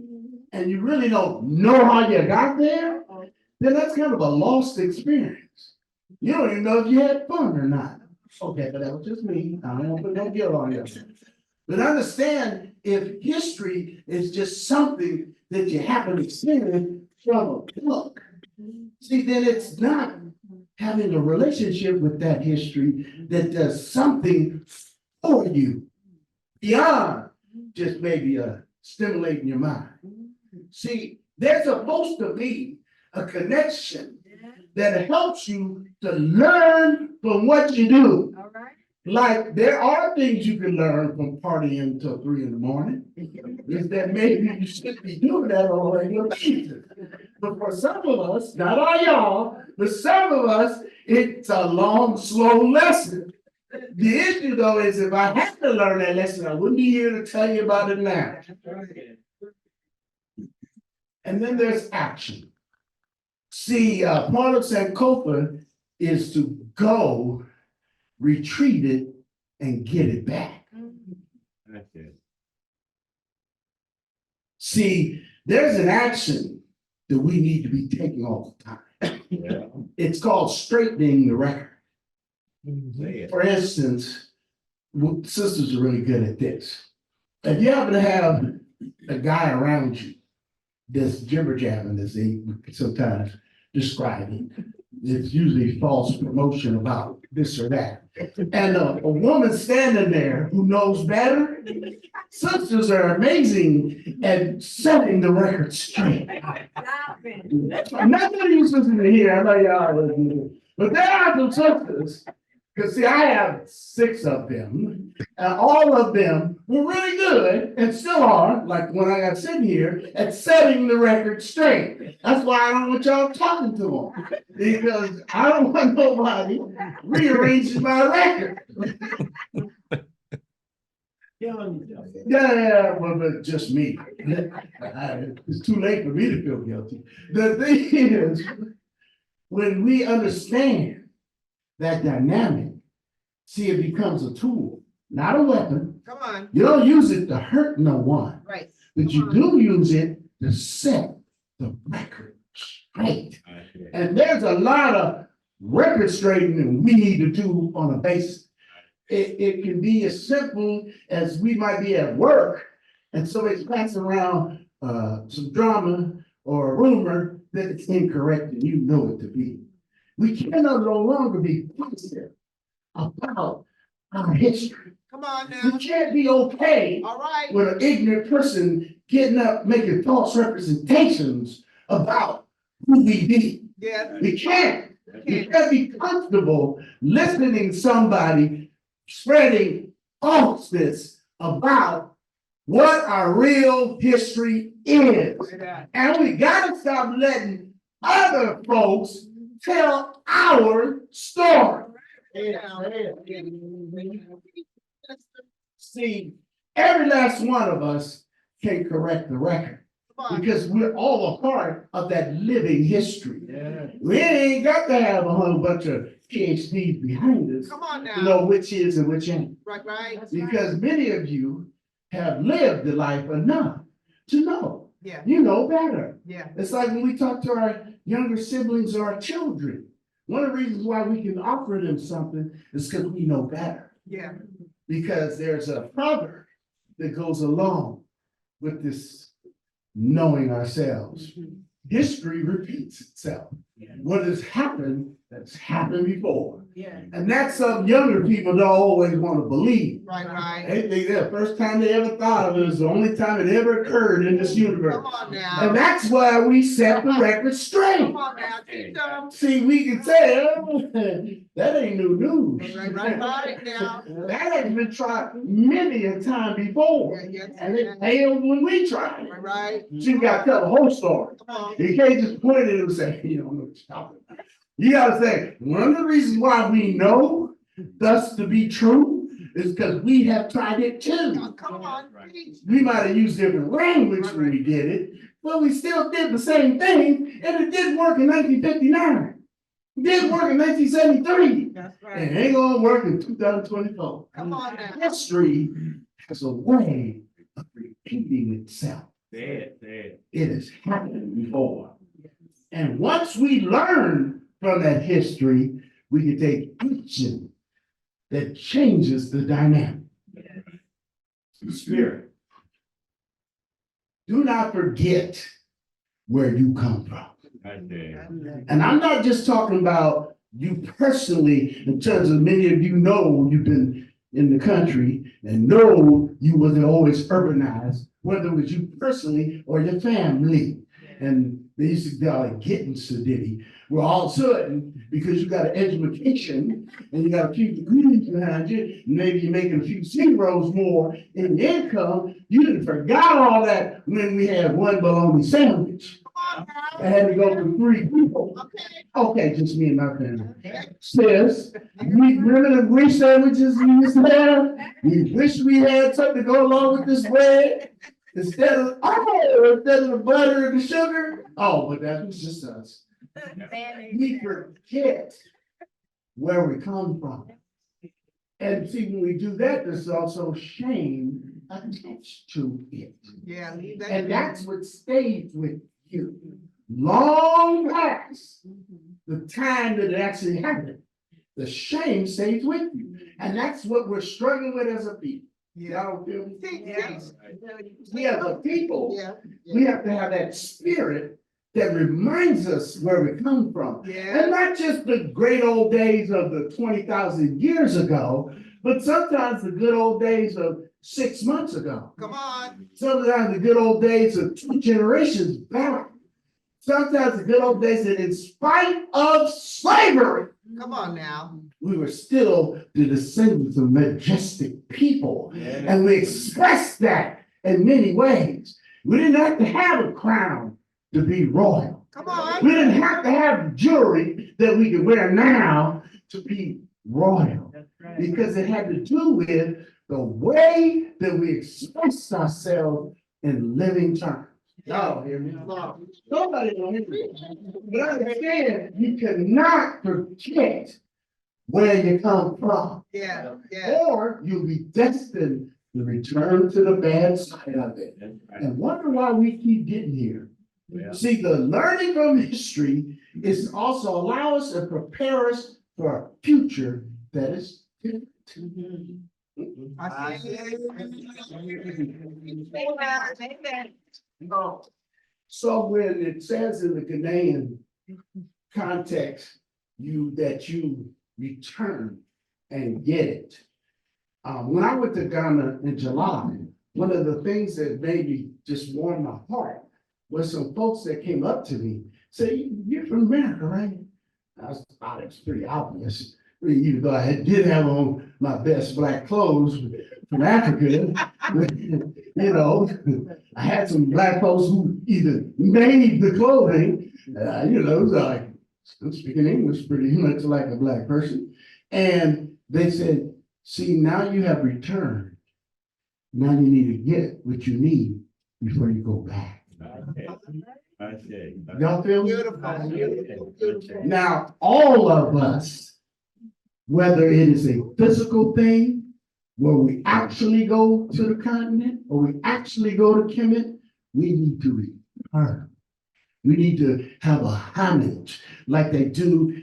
and you really don't know how you got there, then that's kind of a lost experience. You don't even know if you had fun or not. Okay, but that was just me. I don't want to put no guilt on you. But understand, if history is just something that you happen to experience from a book, see, then it's not having a relationship with that history that does something for you beyond just maybe stimulating your mind. See, there's supposed to be a connection that helps you to learn from what you do. All right. Like, there are things you can learn from partying until 3 a.m. Is that maybe you shouldn't be doing that on a regular basis. But for some of us, not all y'all, but some of us, it's a long, slow lesson. The issue though is if I had to learn that lesson, I wouldn't be here to tell you about it now. And then there's action. See, part of Sankofa is to go, retrieve it, and get it back. See, there's an action that we need to be taking all the time. It's called straightening the record. For instance, sisters are really good at this. If you happen to have a guy around you that's jibber jabbing, as they sometimes describe it, it's usually false promotion about this or that. And a woman standing there who knows better, sisters are amazing at setting the record straight. I'm not gonna use sisters in here, I know y'all, but there are some sisters. Because see, I have 6 of them, and all of them were really good, and still are, like when I got sitting here, at setting the record straight. That's why I don't want y'all talking to them, because I don't want nobody rearranging my record. Yeah, well, but just me. It's too late for me to feel guilty. The thing is, when we understand that dynamic, see, it becomes a tool, not a weapon. Come on. You don't use it to hurt no one, Right. but you do use it to set the record straight. And there's a lot of record straightening we need to do on a basis. It can be as simple as we might be at work and somebody's passing around some drama or a rumor that it's incorrect and you know it to be. We cannot no longer be positive about our history. Come on now. We can't be okay All right. with an ignorant person getting up, making false representations about who we be. Yeah. We can't. We can't be comfortable listening to somebody spreading falseness about what our real history is. And we gotta stop letting other folks tell our story. See, every last one of us can correct the record because we're all a part of that living history. We ain't got to have a whole bunch of PhDs behind us Come on to now. know which is and which ain't. Right. Because many of you have lived the life enough to know. Yeah. You know better. Yeah. It's like when we talk to our younger siblings are children. One of the reasons why we can offer them something is because we know better. Yeah. Because there's a proverb that goes along with this knowing ourselves. History repeats itself. What has happened, that's happened before. Yeah. And that's something younger people don't always want to believe. Right. They think the first time they ever thought of it was the only time it ever occurred in this universe. Come on now. And that's why we set the record straight. Come on now, teach them. See, we can say, oh, that ain't new news. Right now. That has been tried many a time before. And it failed when we tried it. Right. So you gotta tell the whole story. Come on. You can't just point at it and say, you don't know what you're talking about. You gotta say, one of the reasons why we know thus to be true is because we have tried it too. Come on, teach. We might have used different language when we did it, but we still did the same thing, and it didn't work in 1959. It didn't work in 1973. That's And right. it ain't gonna work in 2024. Come on now. History has a way of repeating itself. It has happened before. And once we learn from that history, we can take action that changes the dynamic. Spirit. Do not forget where you come from. And I'm not just talking about you personally, in terms of many of you know you've been in the country and know you wasn't always urbanized, whether it was you personally or your family. And they used to call it getting sedity. Well, all of a sudden, because you got an education and you got a few degrees behind you, maybe you're making a few zeros more in income, you done forgot all that when we had one bologna sandwich. I had to go through 3 people. Okay, just me and my family. Sis, we remember the grease sandwiches we used to have? We wish we had something to go along with this bread. Instead of the butter and the sugar. Oh, but that was just us. We forget where we come from. And see, when we do that, there's also shame attached to it. Yeah, leave that. And that's what stays with you. Long past the time that it actually happened, the shame stays with you. And that's what we're struggling with as a people. Y'all feel me? Yes. We as a people, Yeah. we have to have that spirit that reminds us where we come from. Yeah. And not just the great old days of the 20,000 years ago, but sometimes the good old days of 6 months ago. Come on. Sometimes the good old days of 2 generations back. Sometimes the good old days that in spite of slavery, Come on now. we were still the descendants of majestic people. And we expressed that in many ways. We didn't have to have a crown to be royal. Come on. We didn't have to have jewelry that we can wear now to be royal. Because it had to do with the way that we express ourselves in living terms. Y'all hear me? Nobody don't hear me. But understand, you cannot forget where you come from. Yeah, yeah. Or you'll be destined to return to the bad side of it. And wonder why we keep getting here. See, the learning from history is to also allow us and prepare us for a future that is different. I see. So when it says in the Ghanaian context, that you return and get it. When I went to Ghana in July, one of the things that made me just warm my heart was some folks that came up to me, say, "You're from America, right?" I thought it was pretty obvious, even though I did have on my best black clothes from Africa. You know, I had some black folks who either made the clothing, you know, like I'm speaking English pretty much like a black person. And they said, "See, now you have returned. Now you need to get what you need before you go back." Y'all feel me? Beautiful. Now, all of us, whether it is a physical thing, where we actually go to the continent or we actually go to Kemet, we need to return. We need to have a homage like they do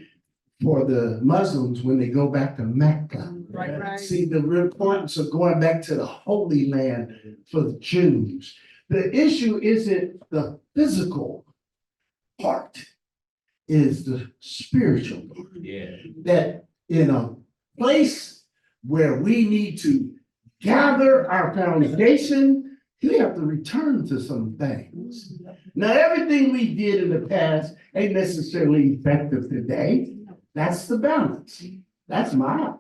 for the Muslims when they go back to Mecca. Right. See the real importance of going back to the Holy Land for the Jews. The issue isn't the physical part, is the spiritual part. Yeah. That in a place where we need to gather our foundation, we have to return to some things. Now, everything we did in the past ain't necessarily effective today. That's the balance. That's the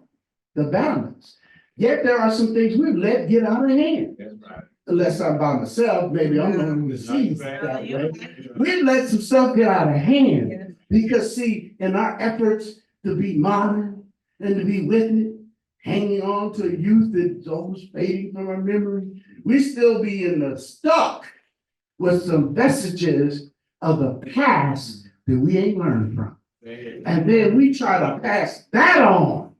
balance. Yet there are some things we've let get out of hand. That's right. Unless I'm by myself, maybe I'm the one who sees it that way. We've let some stuff get out of hand. Because see, in our efforts to be modern and to be with it, hanging on to a youth that's almost fading from our memory, we still be stuck with some vestiges of the past that we ain't learned from. And then we try to pass that on,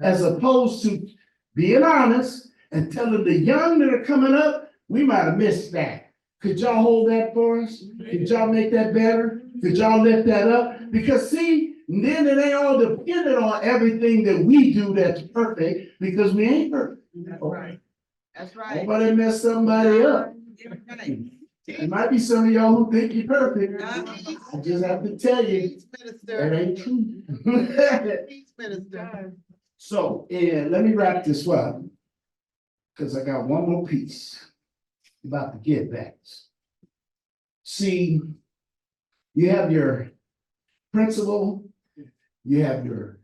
as opposed to being honest and telling the young that are coming up, we might have missed that. Could y'all hold that for us? Could y'all make that better? Could y'all lift that up? Because see, then it ain't all dependent on everything that we do that's perfect, because we ain't perfect. That's right. That's right. Nobody mess somebody up. There might be some of y'all who think you're perfect. I just have to tell you, that ain't true. So, let me wrap this up, because I got one more piece about the give backs. See, you have your principle, you have your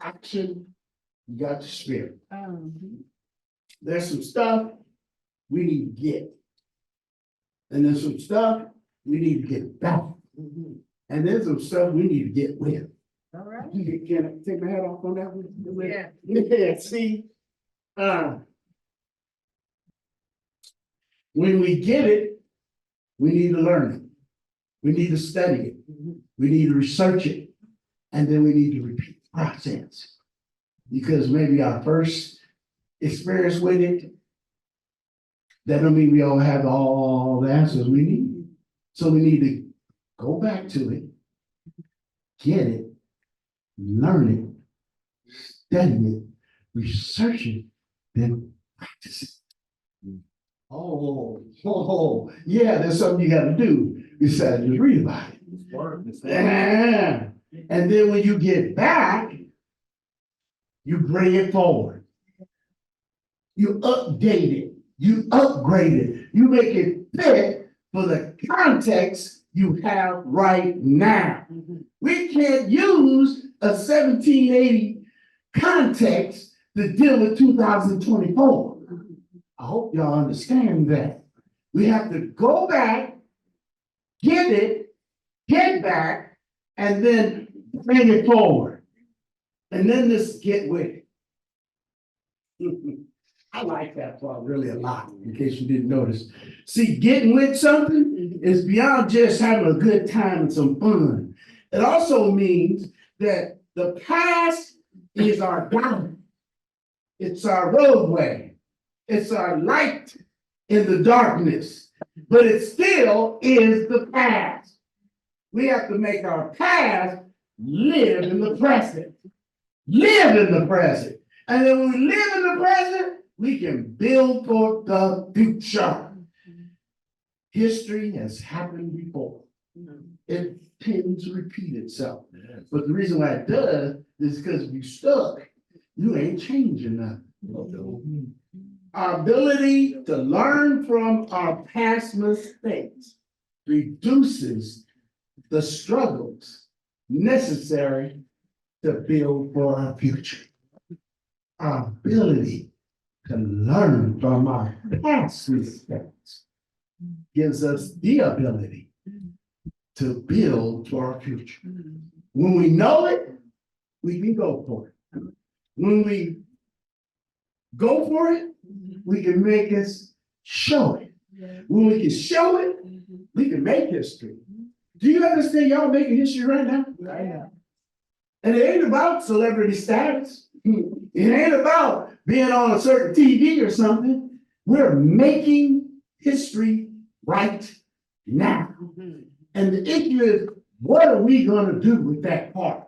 action, you got your spirit. There's some stuff we need to get. And there's some stuff we need to get back. And there's some stuff we need to get with. All right. Can I take my hat off on that one? Yeah. Yeah, see, when we get it, we need to learn it. We need to study it. We need to research it. And then we need to repeat the process. Because maybe our first experience with it, that don't mean we all have all the answers we need. So we need to go back to it, get it, learn it, study it, research it, then practice it. Oh, yeah, there's something you gotta do besides just read about it. Yeah. And then when you get back, you bring it forward. You update it, you upgrade it, you make it fit for the context you have right now. We can't use a 1780 context to deal with 2024. I hope y'all understand that. We have to go back, get it, get back, and then bring it forward. And then just get with it. I like that part really a lot, in case you didn't notice. See, getting with something is beyond just having a good time and some fun. It also means that the past is our guide. It's our roadway. It's our light in the darkness, but it still is the past. We have to make our past live in the present. Live in the present. And then when we live in the present, we can build for the future. History has happened before. It tends to repeat itself. But the reason why it does is because if you stuck, you ain't changing nothing. Our ability to learn from our past mistakes reduces the struggles necessary to build for our future. Our ability to learn from our past mistakes gives us the ability to build for our future. When we know it, we can go for it. When we go for it, we can make us show it. When we can show it, we can make history. Do you understand y'all making history right now? And it ain't about celebrity status. It ain't about being on a certain TV or something. We're making history right now. And the issue is, what are we gonna do with that part?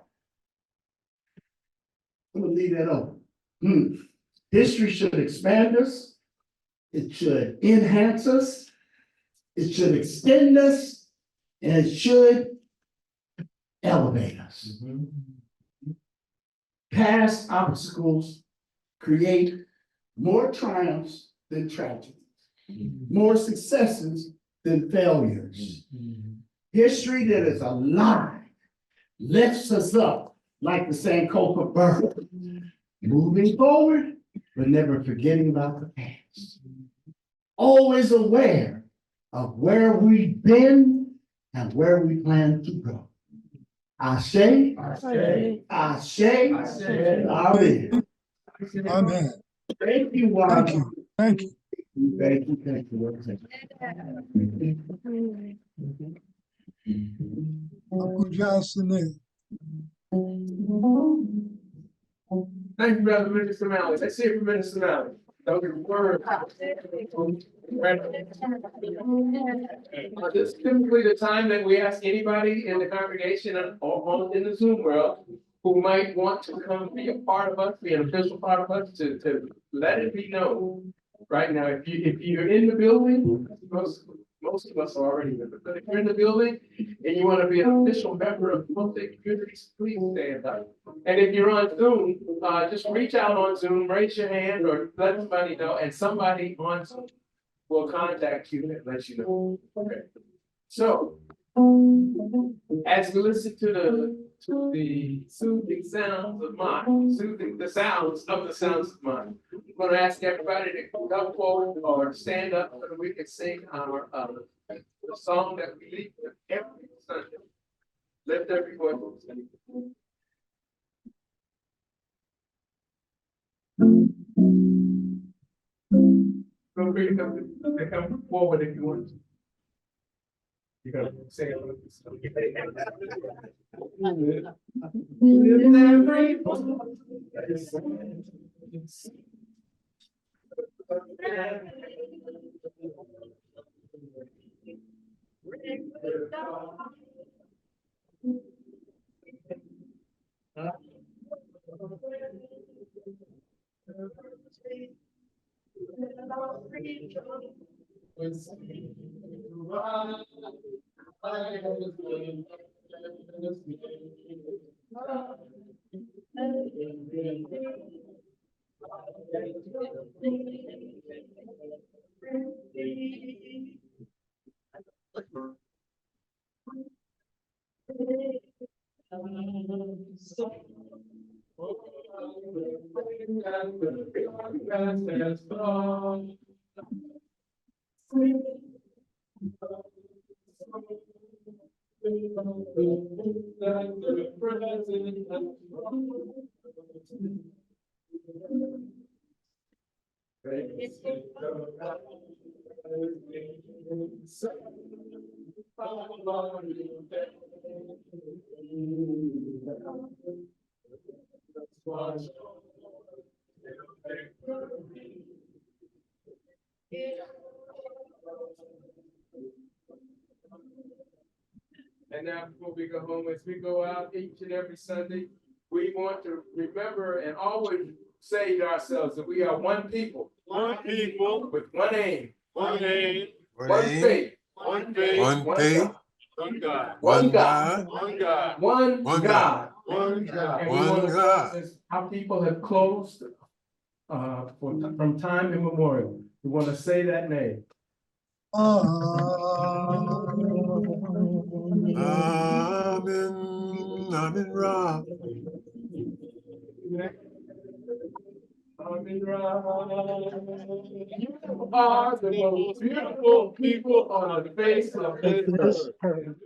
I'm gonna leave that open. History should expand us. It should enhance us. It should extend us. And it should elevate us. Past obstacles create more triumphs than tragedies, more successes than failures. History that is alive lifts us up like the Sankofa bird, moving forward, but never forgetting about the past. Always aware of where we've been and where we plan to go. Ashe, Ashe, Ashe, Amen. Amen. Thank you, Thank Wanda. you. Thank you. Thank you, thank you. Uncle Johnson. Thank you, Brother Minister Malley. Let's hear from Minister Malley. Those are words. This is typically the time that we ask anybody in the congregation or in the Zoom world who might want to come be a part of us, be an official part of us, to let it be known. Right now, if you're in the building, most of us are already in it, but if you're in the building and you want to be an official member of the Multi Communities, please stand up. And if you're on Zoom, just reach out on Zoom, raise your hand, or let somebody know, and somebody on Zoom will contact you and let you know. Okay. So, as we listen to the soothing sounds of Maat, soothing the sounds of Maat, I'm going to ask everybody to come forward or stand up so that we can sing our the song that we lead every Sunday. Lift every voice. Feel free to come forward if you want to. You gotta say a little bit. And now before we go home, as we go out each and every Sunday, we want to remember and always say to ourselves that we are one people. One people. With one aim. One aim. One faith. One faith. One faith. One God. One God. One God. One God. One God. And we want to process how people have closed from time immemorial. We want to say that name. Amen. Amen. Ra. You are the most beautiful people on the face of this earth.